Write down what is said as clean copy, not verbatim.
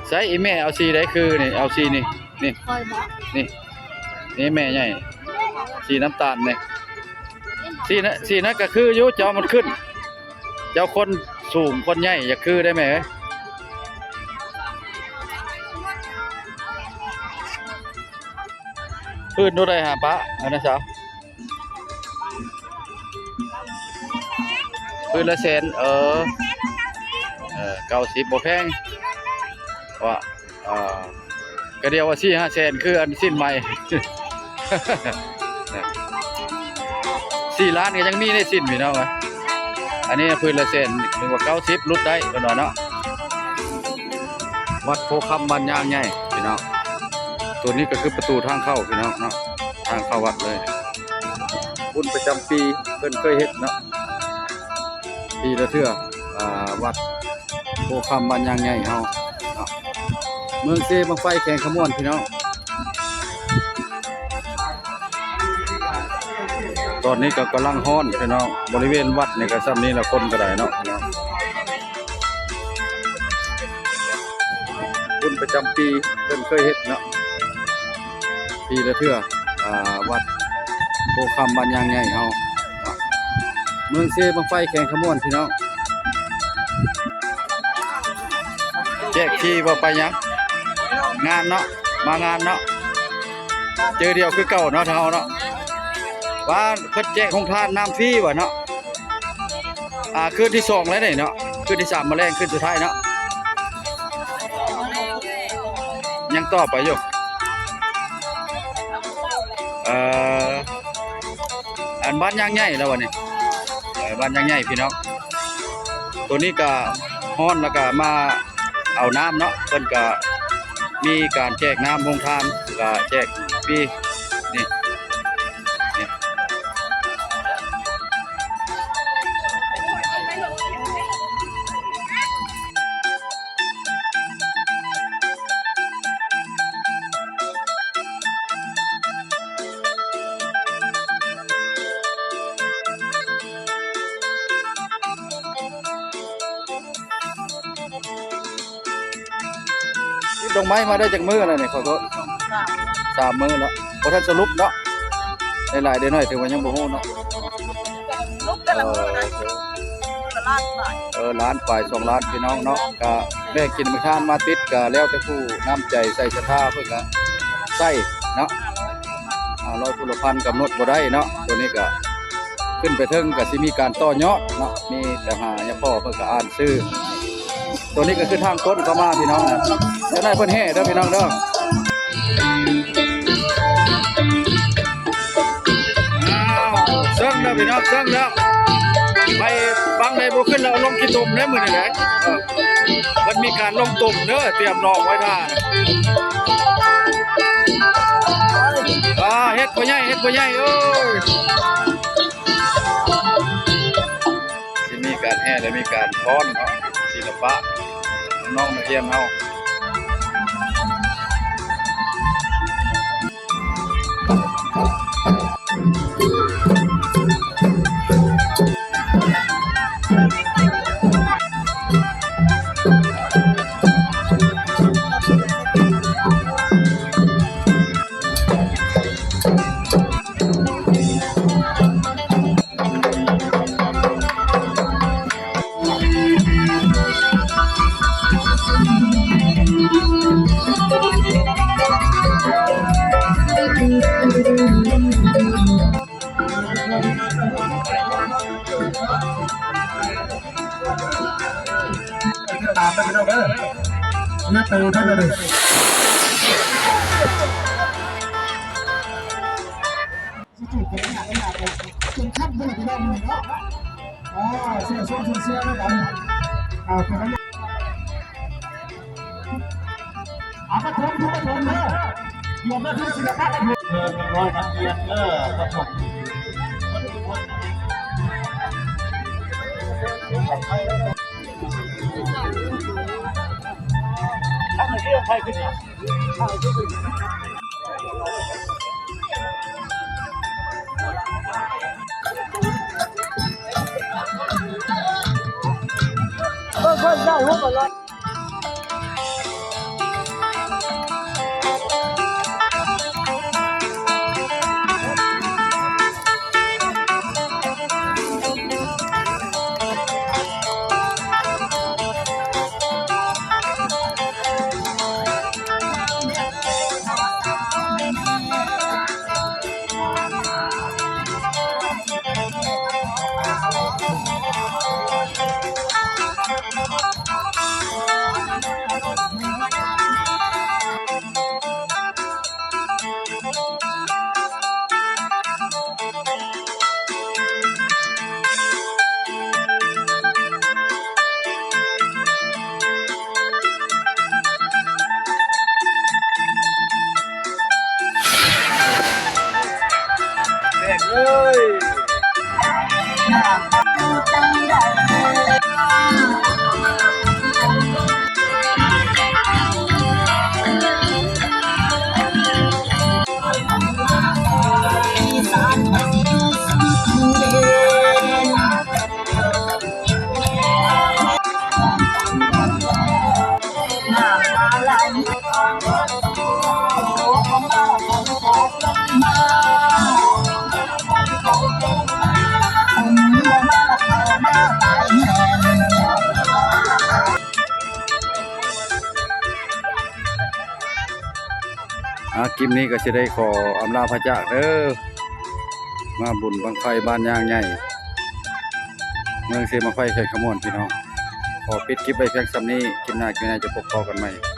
ใส่อีแม่เอาสีได้คือนี่เอาสีนี่นี่นี่นี่แม่ใหญ่สีน้ำตาลเนี่ยสีนั้นก็คือยุจอมันขึ้นเจ้าคนสูงคนใหญ่อย่าคือได้ไหมพื้นดูได้ฮะปะอันนั้นสาวพื้นละแสน90บ่แพงว่าก็เดียวว่า4-5 แสนคืออันสิ้นใหม่ 4 ล้านก็ยังมีได้สิ้นพี่น้องวะอันนี้พื้นละแสนถึงว่า90ลุดได้เพิ่นว่าเนาะวัดโพคำบ้านยางใหญ่พี่น้องตัวนี้ก็คือประตูทางเข้าพี่น้องเนาะทางเข้าวัดเลยบุญประจำปีเพิ่นเคยเฮ็ดเนาะปีละเทื่อวัดโพคำบ้านยางใหญ่เฮาเนาะเมืองเซบังไฟแข่งขมวนพี่น้องตอนนี้ก็กำลังฮ้อนพี่น้องบริเวณวัดนี่ก็ซ้ำนี้ละคนก็ได้เนาะพี่น้องบุญประจำปีเพิ่นเคยเฮ็ดเนาะปีละเทื่อวัดโพคำบ้านยางใหญ่เฮาเมืองเซบังไฟแข่งขมวนพี่น้องแจกที่บ่ไปยังงานเนาะมางานเนาะเจอเดียวคือเก่าเนาะเฮาเนาะว่าเพิ่นแจกของทานน้ำฟรีว่ะเนาะคืนที่2แล้วนี่เนาะคืนที่3มาแรงคืนสุดท้ายเนาะยังต่อไปอยู่อันบ้านยางใหญ่แล้ววะนี่บ้านยางใหญ่พี่น้องตัวนี้ก็ฮ้อนแล้วก็มาเอาน้ำเนาะเพิ่นก็มีการแจกน้ำโรงทานก็แจกฟรีนี่ดอกไม้มาได้จากมืออะไรเนี่ยขอโทษ3 มื้อแล้วพอท่านสรุปเนาะได้หลายได้น้อยถือว่ายังบ่ฮู้เนาะล้านฝ่าย2 ล้านพี่น้องเนาะก็แม่กินมื้อทานมาติดก็แล้วแต่ผู้น้ำใจใส่ศรัทธาเพิ่นก็ใส่เนาะ100ผู้ละพันกำหนดบ่ได้เนาะตัวนี้ก็ขึ้นไปถึงก็สิมีการต่อยอดเนาะมีแต่หาย่าพ่อเพิ่นก็อ่านชื่อตัวนี้ก็คือทางต้นเข้ามาพี่น้องนะแล้วนายเพิ่นแห่เด้อพี่น้องเด้อเซิงเด้อพี่น้องเซิงแล้วไปบางใดบ่ขึ้นแล้วลงขี้ตุ่มเด้อมื้อนี้แหละมันมีการลงตุ่มเด้อเตรียมรองไว้ท่าเฮ็ดบ่ใหญ่เฮ็ดบ่ใหญ่โอ้ยสิมีการแห่และมีการฟ้อนเนาะศิลปะน้องมาเยี่ยมเฮาตามไปพี่น้องเด้อเนี่ยตื่นท่านเลยเป็นขั้นเพื่อนพี่น้องเนาะเสียช่วงเสียแล้วกันคือกันกระทงทุกกระทงเด้อโยมแม่ที่ศิลปะกระทงร้อยนักเรียนเด้อกระทงถ้าไม่เชื่อใครขึ้นเนี่ยเพิ่มเจ้าลูกก่อนเลย เอ้ยคลิปนี้ก็สิได้ขออำลาพระจากเด้อมาบุญบังไฟบ้านยางใหญ่เมืองเสมาไฟไข่ขมวนพี่น้องขอปิดคลิปไว้เพียงส่ำนี้คลิปหน้าจะพบกันใหม่